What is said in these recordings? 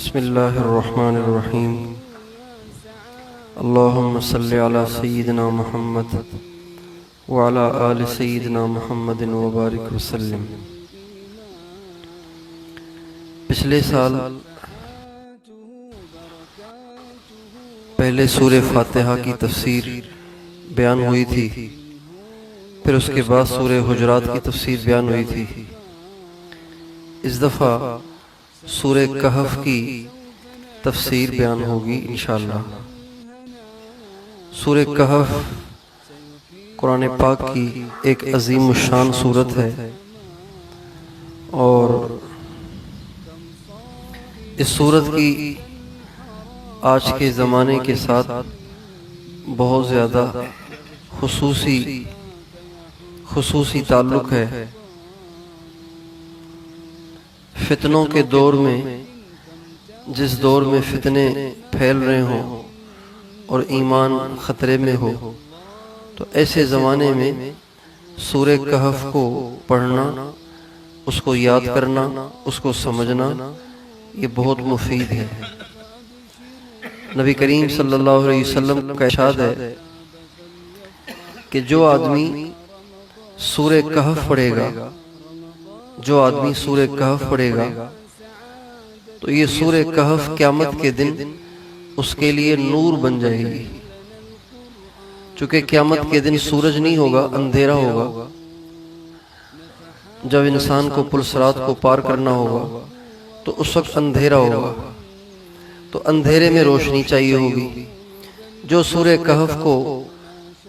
بسم اللہ الرحمن الرحیم اللہم صلی علی سیدنا محمد وعلی آل سیدنا محمد وبارک وسلم۔ پچھلے سال پہلے سورہ فاتحہ کی تفسیر بیان ہوئی تھی، پھر اس کے بعد سورہ حجرات کی تفسیر بیان ہوئی تھی۔ اس دفعہ سورہ کہف کی تفسیر بیان ہوگی انشاءاللہ۔ سورہ کہف قرآن پاک کی ایک عظیم الشان سورت ہے، اور اس سورت کی آج کے زمانے کے ساتھ بہت زیادہ خصوصی تعلق ہے۔ فتنوں کے دور میں، جس دور میں فتنے پھیل رہے ہوں اور ایمان خطرے میں ہو، تو ایسے زمانے میں سورہ کہف کو پڑھنا، اس کو یاد کرنا، اس کو سمجھنا، یہ بہت مفید ہے۔ نبی کریم صلی اللہ علیہ وسلم کا ارشاد ہے کہ جو آدمی سورہ کہف پڑھے گا، سورہ کہف پڑھے گا تو یہ سورہ کہف قیامت کے دن اس کے لیے نور بن جائے گی۔ چونکہ قیامت کے دن سورج نہیں ہوگا، اندھیرا ہوگا۔ جب انسان کو پل صراط کو پار کرنا ہوگا تو اس وقت اندھیرا ہوگا، تو اندھیرے میں روشنی چاہیے ہوگی۔ جو سورہ کہف کو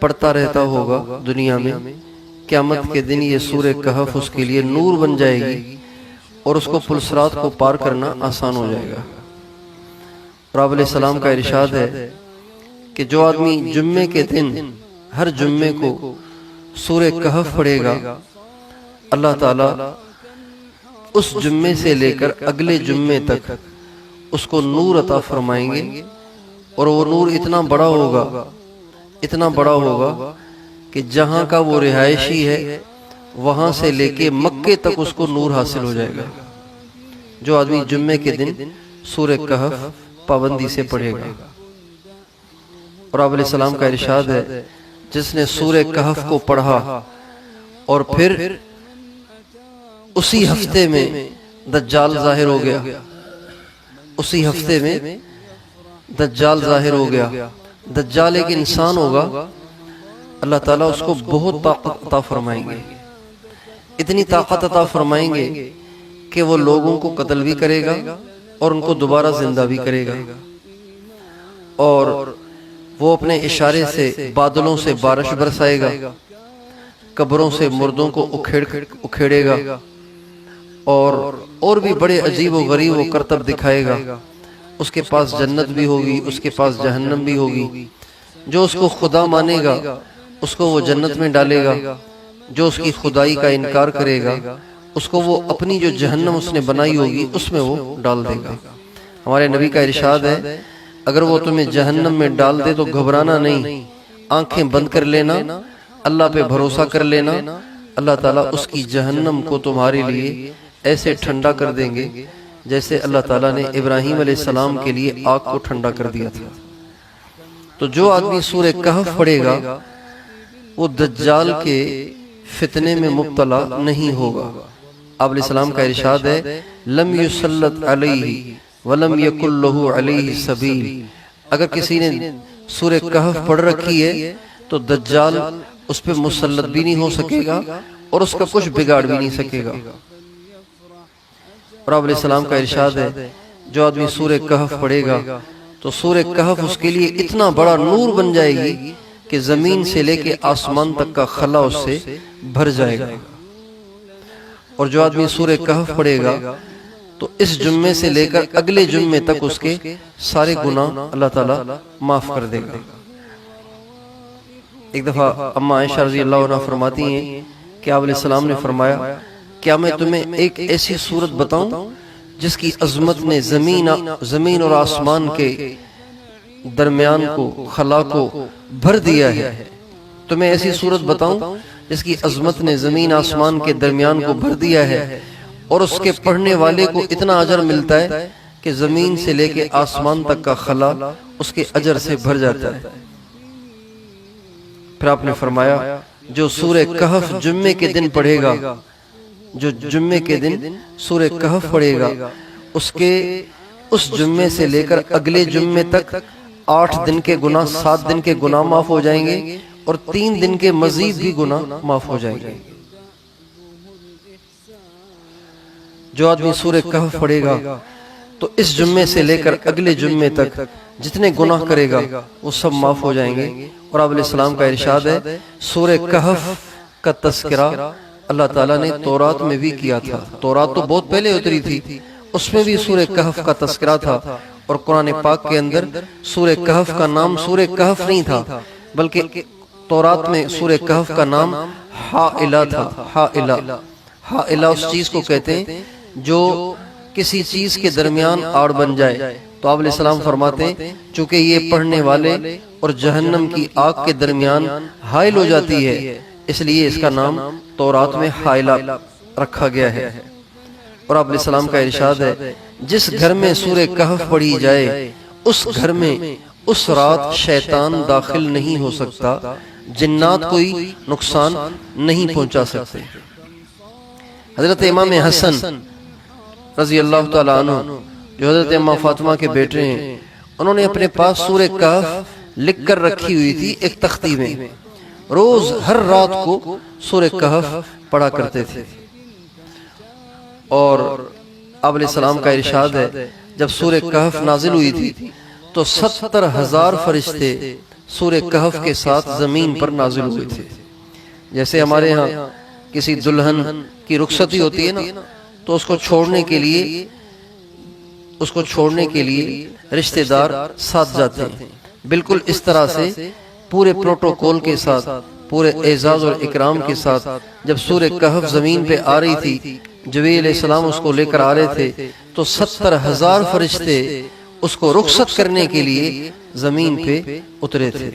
پڑھتا رہتا ہوگا دنیا میں، قیامت کے دن یہ سورہ کہف اس کے لیے نور بن جائے گی، اور اس کو پل صراط کو پار کرنا آسان ہو جائے گا۔ اور آپ علیہ السلام کا ارشاد ہے کہ جو آدمی جمعے کے دن ہر جمعے کو سورہ کہف پڑھے گا، اللہ تعالیٰ اس جمعے سے لے کر اگلے جمعے تک اس کو نور عطا فرمائیں گے، اور وہ نور اتنا بڑا ہوگا کہ جہاں کا وہ رہائشی ہے وہاں سے لے کے مکے تک اس کو نور حاصل ہو جائے گا، جو آدمی جمعے کے دن سورہ کہف پابندی سے پڑھے گا۔ اور آپ علیہ السلام کا ارشاد ہے جس نے سورہ کہف کو پڑھا اور پھر اسی ہفتے میں دجال ظاہر ہو گیا، دجال ایک انسان ہوگا، اللہ تعالیٰ اس کو بہت طاقت عطا فرمائیں گے، اتنی طاقت عطا فرمائیں گے کہ وہ لوگوں کو قتل بھی کرے گا اور ان کو دوبارہ زندہ بھی کرے گا، اور وہ اپنے اشارے سے بادلوں سے بارش برسائے گا، قبروں سے مردوں کو اکھیڑے گا، اور بھی بڑے عجیب و غریب و کرتب دکھائے گا۔ اس کے پاس جنت بھی ہوگی، اس کے پاس جہنم بھی ہوگی۔ جو اس کو خدا مانے گا اس کو وہ جنت میں ڈالے گا، جو اس کی خدائی کا انکار کرے گا اس کو وہ اپنی جو جہنم اس نے بنائی ہوگی اس میں وہ ڈال دے گا۔ ہمارے نبی کا ارشاد ہے اگر وہ تمہیں جہنم میں ڈال دے تو گھبرانا نہیں، آنکھیں بند کر لینا، اللہ پہ بھروسہ کر لینا، اللہ تعالیٰ اس کی جہنم کو تمہارے لیے ایسے ٹھنڈا کر دیں گے جیسے اللہ تعالیٰ نے ابراہیم علیہ السلام کے لیے آگ کو ٹھنڈا کر دیا تھا۔ تو جو آدمی سورہ کہف پڑھے گا وہ دجال کے فتنے میں مبتلا نہیں ہوگا۔ آپ علیہ السلام کا ارشاد ہے لم یسلط علیہ ولم یکن لہ علیہ سبیل۔ اگر کسی نے سورہ کہف پڑھ رکھی ہے تو دجال اس پہ مسلط بھی نہیں ہو سکے گا اور اس کا کچھ بگاڑ بھی نہیں سکے گا۔ اور آپ علیہ السلام کا ارشاد ہے جو آدمی سورہ کہف پڑھے گا تو سورہ کہف اس کے لیے اتنا بڑا نور بن جائے گی کہ زمین سے لے کے آسمان تک کا خلا اس سے بھر جائے گا۔ اور جو آدمی سورہ کہف پڑھے گا تو اس جمعے سے لے کر اگلے جمعے تک اس کے سارے گناہ اللہ تعالیٰ معاف کر دے گا۔ ایک دفعہ اماں عائشہ رضی اللہ عنہ فرماتی ہیں کہ آپ علیہ السلام نے فرمایا کیا میں تمہیں ایک ایسی صورت بتاؤں جس کی عظمت نے زمین اور آسمان کے درمیان کو، خلا کو بھر دیا ہے؟ تمہیں ایسی صورت بتاؤں جس کی عظمت نے زمین آسمان کے درمیان کو بھر دیا ہے، اور اس کے پڑھنے والے کو اتنا اجر ملتا ہے کہ زمین سے لے کے آسمان تک کا خلا اس کے اجر سے بھر جاتا ہے۔ پھر آپ نے فرمایا جو سورہ کہف جمعے کے دن پڑھے گا، جو جمعے کے دن سورہ کہف پڑھے گا، اس جمعے سے لے کر اگلے جمعے تک 8 دن کے گناہ، 7 دن کے گناہ معاف ہو جائیں گے، اور 3 دن کے مزید بھی گناہ معاف ہو جائیں گے۔ جو آدمی سورہ کہف پڑھے گا تو اس جمعے سے لے کر اگلے جمعے تک جتنے گناہ کرے گا وہ سب معاف ہو جائیں گے۔ اور آپ علیہ السلام کا ارشاد ہے سورہ کہف کا تذکرہ اللہ تعالیٰ نے تورات میں بھی کیا تھا۔ تورات تو بہت پہلے اتری تھی، اس میں بھی سورہ کہف کا تذکرہ تھا، اور قرآن پاک کے اندر سورہ کہف کا نام سورہ کہف نہیں تھا، بلکہ تورات میں سورہ کہف کا نام حائلہ تھا۔ حائلہ اس چیز کو کہتے ہیں جو کسی چیز کے درمیان آڑ بن جائے۔ تو آپ علیہ السلام فرماتے ہیں چونکہ یہ پڑھنے والے اور جہنم کی آگ کے درمیان حائل ہو جاتی ہے، اس لیے اس کا نام تورات میں حائلہ رکھا گیا ہے۔ اور آپ علیہ السلام کا ارشاد ہے جس گھر میں سورہ کہف پڑھی جائے اس گھر میں اس رات شیطان داخل نہیں ہو سکتا، جنات کوئی نقصان نہیں پہنچا سکتے۔ حضرت امام حسن رضی اللہ تعالیٰ عنہ جو حضرت امام فاطمہ کے بیٹے ہیں، انہوں نے اپنے پاس سورہ کہف لکھ کر رکھی ہوئی تھی ایک تختی میں، روز ہر رات کو سورہ کہف پڑھا کرتے تھے۔ اور آپ علیہ السلام کا ارشاد ہے جب سورہ کہف نازل ہوئی تھی تو 70,000 فرشتے سورہ کہف کے ساتھ زمین پر نازل ہوئے تھے۔ جیسے ہمارے ہاں کسی دلہن کی رخصتی ہوتی ہے نا، تو اس کو چھوڑنے کے لیے رشتہ دار ساتھ جاتے ہیں، بالکل اس طرح سے پورے پروٹوکول کے ساتھ، پورے اعزاز اور اکرام کے ساتھ جب سورہ کہف زمین پہ آ رہی تھی، جبریل علیہ السلام اس کو لے کر آ رہے تھے، تو 70,000 فرشتے اس کو رخصت کرنے کے لیے زمین پہ اترے تھے۔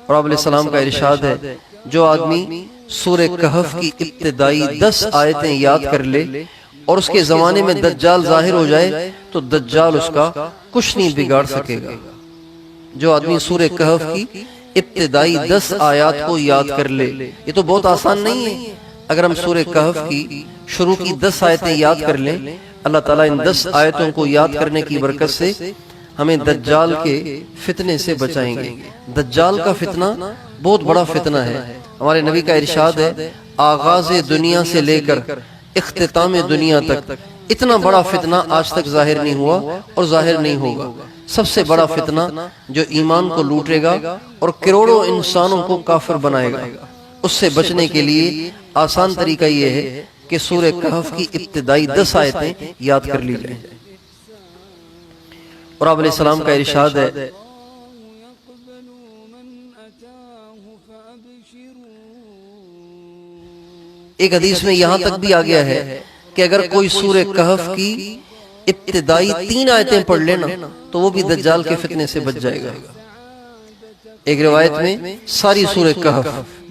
اور آپ علیہ السلام کا ارشاد ہے جو آدمی سورہ کہف کی ابتدائی 10 آیتیں یاد کر لے اور اس کے زمانے میں دجال ظاہر ہو جائے تو دجال اس کا کچھ نہیں بگاڑ سکے گا۔ جو آدمی سورہ کہف کی ابتدائی 10 آیات کو یاد کر لے، یہ تو بہت آسان نہیں ہے۔ اگر ہم سورہ کہف کی شروع کی 10 آیتیں یاد کر لیں، اللہ تعالیٰ ان 10 آیتوں کو یاد کرنے کی برکت سے ہمیں دجال کے فتنے سے بچائیں گے۔ دجال کا فتنہ بہت بڑا فتنہ ہے۔ ہمارے نبی کا ارشاد ہے آغاز دنیا سے لے کر اختتام دنیا تک اتنا بڑا فتنہ آج تک ظاہر نہیں ہوا اور ظاہر نہیں ہوگا۔ سب سے بڑا فتنہ جو ایمان کو لوٹے گا اور کروڑوں انسانوں کو کافر بنائے گا، اس سے بچنے کے لیے آسان طریقہ یہ ہے کہ سورہ کہف کی ابتدائی 10 آیتیں یاد کر لی جائیں۔ اور آپ علیہ السلام کا ارشاد ہے ایک حدیث میں یہاں تک بھی آ گیا ہے کہ اگر کوئی سورہ کہف کی ابتدائی 3 آیتیں پڑھ لینا تو وہ بھی دجال کے فتنے سے بچ جائے گا۔ ایک روایت میں ساری سورہ کہف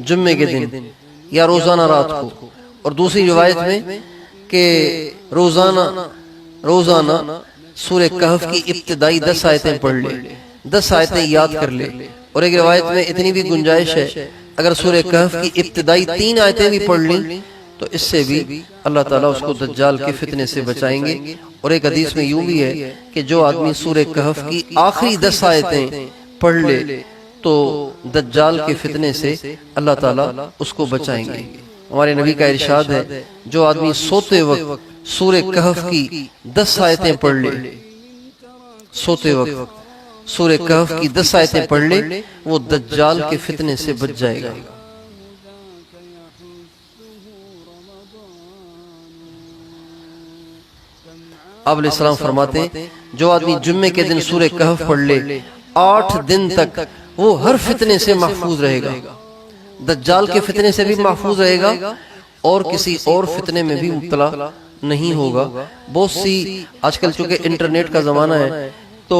جمعے کے دن یا روزانہ رات کو، اور دوسری روایت میں کہ روزانہ سورہ کہف کی ابتدائی 10 آیتیں پڑھ لے، 10 آیتیں یاد کر لے۔ اور ایک روایت میں اتنی بھی گنجائش ہے اگر سورہ کہف کی ابتدائی 3 آیتیں بھی پڑھ لیں تو اس سے بھی اللہ تعالیٰ اس کو دجال کے فتنے سے بچائیں گے۔ اور ایک حدیث میں یوں بھی ہے کہ جو آدمی سورہ کہف کی آخری 10 آیتیں پڑھ لے تو دجال کے فتنے سے اللہ تعالیٰ اس کو بچائیں گے۔ ہمارے نبی کا ارشاد ہے جو آدمی سوتے وقت سورہ کہف کی 10 آیتیں پڑھ لے، سوتے وقت سورہ کہف کی 10 آیتیں پڑھ لے، وہ دجال کے فتنے سے بچ جائے گا۔ آپ علیہ السلام فرماتے ہیں جو آدمی جمعے کے دن سورہ کہف پڑھ لے 8 دن تک وہ ہر فتنے سے محفوظ رہے گا، دجال کے فتنے سے بھی محفوظ رہے گا اور کسی اور فتنے میں بھی مبتلا نہیں ہوگا۔ بہت سی آج کل چونکہ انٹرنیٹ کا زمانہ ہے تو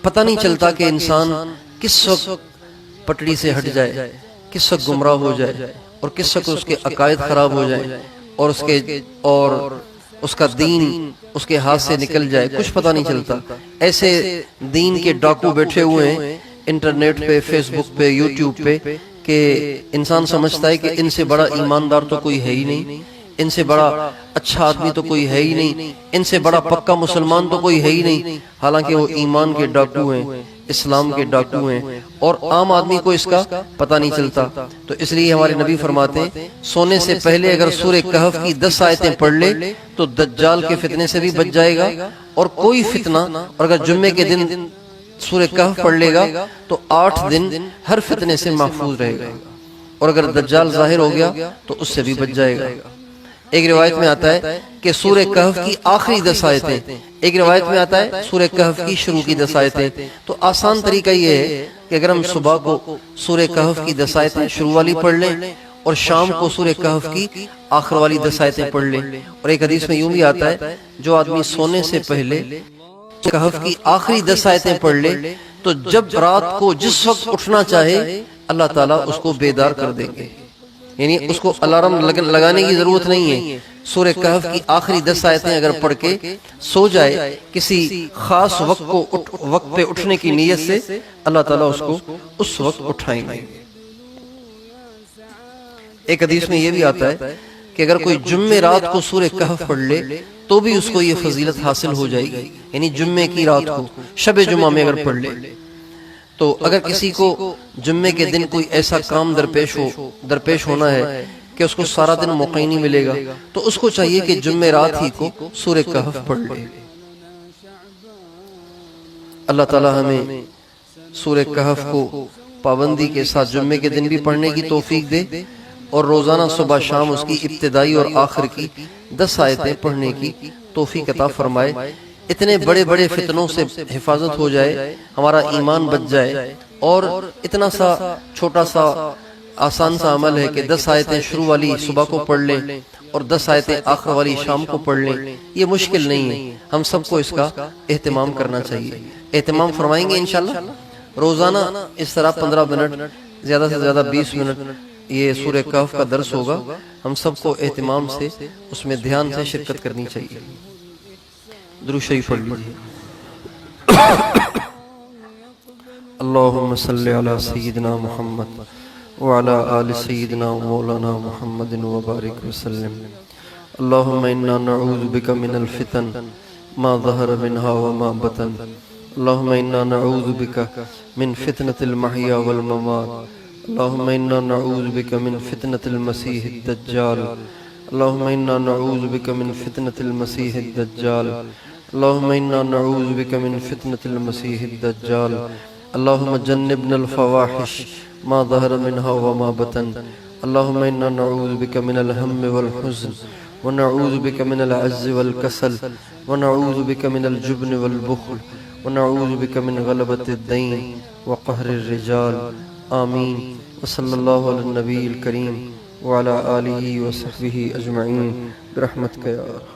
پتہ نہیں چلتا کہ انسان کس وقت پٹڑی سے ہٹ جائے، کس وقت گمراہ ہو جائے اور کس وقت اس کے عقائد خراب ہو جائیں اور اس کا دین اس کے ہاتھ سے نکل جائے، کچھ پتہ نہیں چلتا۔ ایسے دین کے ڈاکو بیٹھے ہوئے ہیں انٹرنیٹ پہ، فیس بک پہ، یوٹیوب پہ، کہ انسان سمجھتا ہے کہ ان سے بڑا ایماندار تو کوئی ہے ہی نہیں، ان سے بڑا اچھا آدمی تو کوئی ہے ہی نہیں، ان سے بڑا پکا مسلمان تو کوئی ہے ہی نہیں، حالانکہ وہ ایمان کے ڈاکو ہیں، اسلام کے ڈاکو ہیں، اور عام آدمی کو اس کا پتہ نہیں چلتا۔ تو اس لیے ہمارے نبی فرماتے ہیں سونے سے پہلے اگر سورہ کہف کی 10 آیتیں پڑھ لے تو دجال کے فتنے سے بھی بچ جائے گا، اور کوئی فتنہ، اور اگر جمعے کے دن سورہ کہف پڑھ لے گا تو 8 دن ہر فتنے سے محفوظ رہے گا، اور اگر دجال ظاہر ہو گیا تو اس سے بھی بچ جائے گا۔ ایک روایت میں آتا ہے کہ سورہ کہف کی آخری 10 آیتیں، ایک روایت میں آتا ہے سورہ کہف کی شروع کی 10 آیتیں۔ تو آسان طریقہ یہ ہے کہ اگر ہم صبح کو سورہ کہف کی 10 آیتیں شروع والی پڑھ لیں اور شام کو سورہ کہف کی آخر والی 10 آیتیں پڑھ لیں، اور ایک حدیث میں یوں بھی آتا ہے جو آدمی سونے سے پہلے کہف کی آخری 10 آیتیں پڑھ لے تو جب رات کو جس وقت اٹھنا چاہے اللہ تعالیٰ اس کو بیدار کر دیں گے، یعنی اس کو الارم لگانے کی ضرورت نہیں ہے۔ سورہ کہف کی آخری 10 آیتیں اگر پڑھ کے سو جائے کسی خاص وقت پہ اٹھنے کی نیت سے، اللہ تعالیٰ اس کو اس وقت اٹھائیں گے۔ ایک حدیث میں یہ بھی آتا ہے کہ اگر کوئی جمعے رات کو سورہ کہف پڑھ لے تو بھی اس کو یہ فضیلت حاصل ہو جائے گی، یعنی جمعے کی رات کو شب جمعہ میں اگر پڑھ لے۔ تو اگر کسی کو جمعے کے دن کوئی ایسا کام درپیش ہونا ہے کہ اس کو سارا دن موقع نہیں ملے گا تو اس کو چاہیے کہ جمعے رات ہی کو سورہ کہف پڑھ لے۔ اللہ تعالی ہمیں سورہ کہف کو پابندی کے ساتھ جمعے کے دن بھی پڑھنے کی توفیق دے، اور روزانہ صبح شام اس کی ابتدائی اور آخر کی 10 آیتیں پڑھنے کی توفیق عطا فرمائے۔ اتنے بڑے بڑے فتنوں سے حفاظت ہو جائے، ہمارا ایمان بچ جائے، اور اتنا سا چھوٹا سا آسان سا عمل ہے کہ 10 آیتیں شروع والی صبح کو پڑھ لیں اور 10 آیتیں آخر والی شام کو پڑھ لیں۔ یہ مشکل نہیں ہے، ہم سب کو اس کا اہتمام کرنا چاہیے۔ اہتمام فرمائیں گے انشاءاللہ روزانہ اس طرح 15 منٹ، زیادہ سے زیادہ 20 منٹ یہ سورہ کہف کا درس ہوگا۔ ہم سب کو اہتمام سے اس میں دھیان سے شرکت کرنی چاہیے۔ درود شریف پڑھ لیجیے۔ اللہم صلی علی سیدنا محمد وعلی آل سیدنا مولانا محمد وبارک وسلم۔ اللہم انا نعوذ بک من الفتن ما ظہر منها وما بطن۔ اللہم انا نعوذ بک من فتنة المحیا والممات۔ اللہم انا نعوذ بک من فتنة المسیح الدجال۔ اللہم انا نعوذ بک من فتنة المسیح الدجال۔ اللہم انا نعوذ بک من فتنة المسیح الدجال۔ اللہم جنبنا الفواحش ما ظہر منها وما بطن۔ اللہم انا نعوذ بک من الہم والحزن، ونعوذ بک من العجز والکسل، ونعوذ بک من الجبن والبخل، ونعوذ بک من غلبۃ الدین وقہر الرجال۔ آمین۔ وصلی اللہ علی النبی الکریم وعلی آلہ وصحبہ اجمعین برحمتک یا ارحم۔